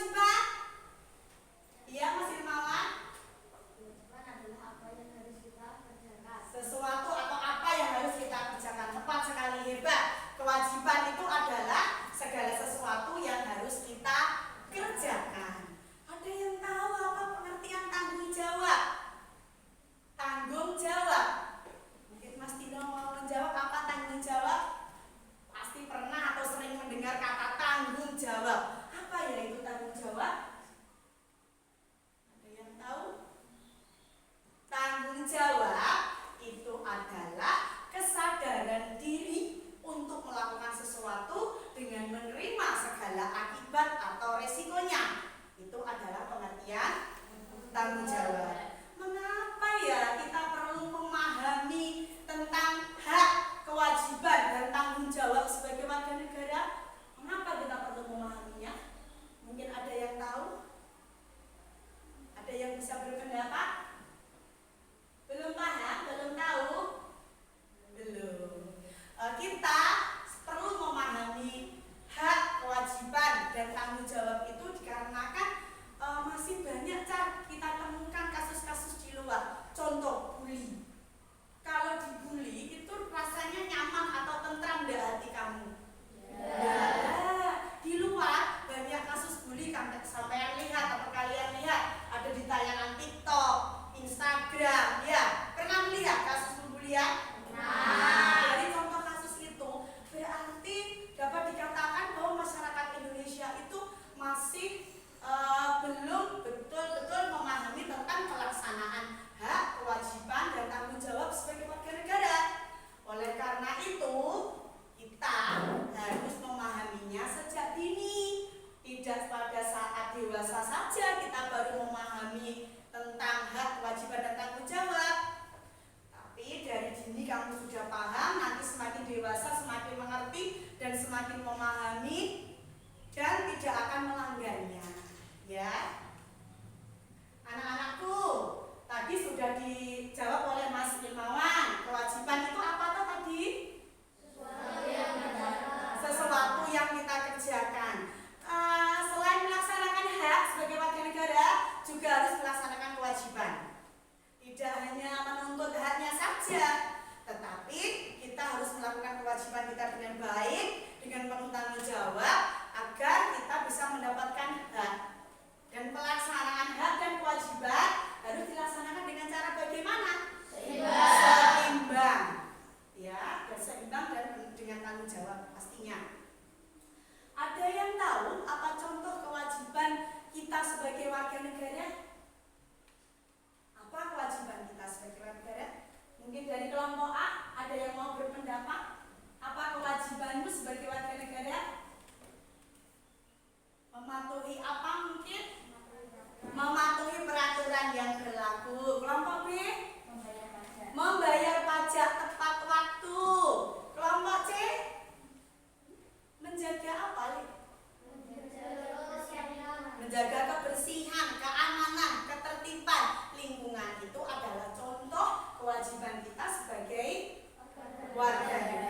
kewajiban? Iya, Mas Ilmawan? Kewajiban adalah apa yang harus kita kerjakan. Sesuatu atau apa yang harus kita kerjakan. Tepat sekali, hebat. Kewajiban itu adalah segala sesuatu yang harus kita kerjakan. Ada yang tahu apa pengertian tanggung jawab? Tanggung jawab. Mungkin Mas Tino mau menjawab apa tanggung jawab? Pasti pernah atau sering mendengar kata tanggung jawab. Apa ya itu tanggung jawab? Ada yang tahu? Tanggung jawab itu adalah kesadaran diri untuk melakukan sesuatu dengan menerima segala akibat atau resikonya. Itu adalah pengertian tanggung jawab. Mengapa ya kita perlu memahami tentang hak, kewajiban, dan tanggung jawab sebagai warga negara? Mengapa kita perlu memahaminya? Mungkin ada yang tahu? Ada yang bisa berpendapat? Belum paham? Belum tahu? Belum. Kita perlu memahami hak, kewajiban, dan tanggung jawab itu dikarenakan masih banyak kita temukan kasus-kasus di luar. Contoh, bully. Kalau dibully itu rasanya nyaman atau tentram di hati kamu? Ya. Di luar banyak kasus bully, sampai lihat atau kalian lihat ada di tayangan TikTok, Instagram, ya. Pernah melihat kasus pembulian? Nah, dari contoh kasus itu berarti dapat dikatakan bahwa masyarakat Indonesia itu masih belum betul-betul memahami tentang pelaksanaan hak, kewajiban, dan tanggung jawab sebagai warga negara. Oleh karena itu, kita harus memahaminya sejak dini. Tidak pada saat dewasa saja kita baru memahami tentang hak, kewajiban, dan tanggung jawab. Tapi dari dini kamu sudah paham, nanti semakin dewasa semakin mengerti dan semakin memahami dan tidak akan melanggarnya. Ya, anak-anakku, tadi sudah dijawab oleh Mas Ilmawan. Kewajiban itu apa toh tadi? Sesuatu yang kita kerjakan. Selain melaksanakan hak sebagai warga negara, juga harus melaksanakan kewajiban. Tidak hanya menuntut haknya saja, tetapi kita harus melakukan kewajiban kita dengan baik, dengan penuh tanggung jawab, agar kita bisa mendapatkan hak. Dan pelaksanaan hak dan kewajiban harus dilaksanakan dengan cara bagaimana? Seimbang. Ya, dan seimbang dan dengan tanggung jawab pastinya. Ada yang tahu apa contoh kewajiban kita sebagai warga negara? Apa kewajiban kita sebagai warga negara? Mungkin dari kelompok A ada yang mau berpendapat? Apa kewajibanmu sebagai warga negara? Mematuhi apa mungkin? Mematuhi peraturan yang berlaku. Kelompok B? Membayar pajak tepat waktu. Kelompok C? Menjaga apa? Menjaga kebersihan, keamanan, ketertiban lingkungan. Itu adalah contoh kewajiban kita sebagai warga negara.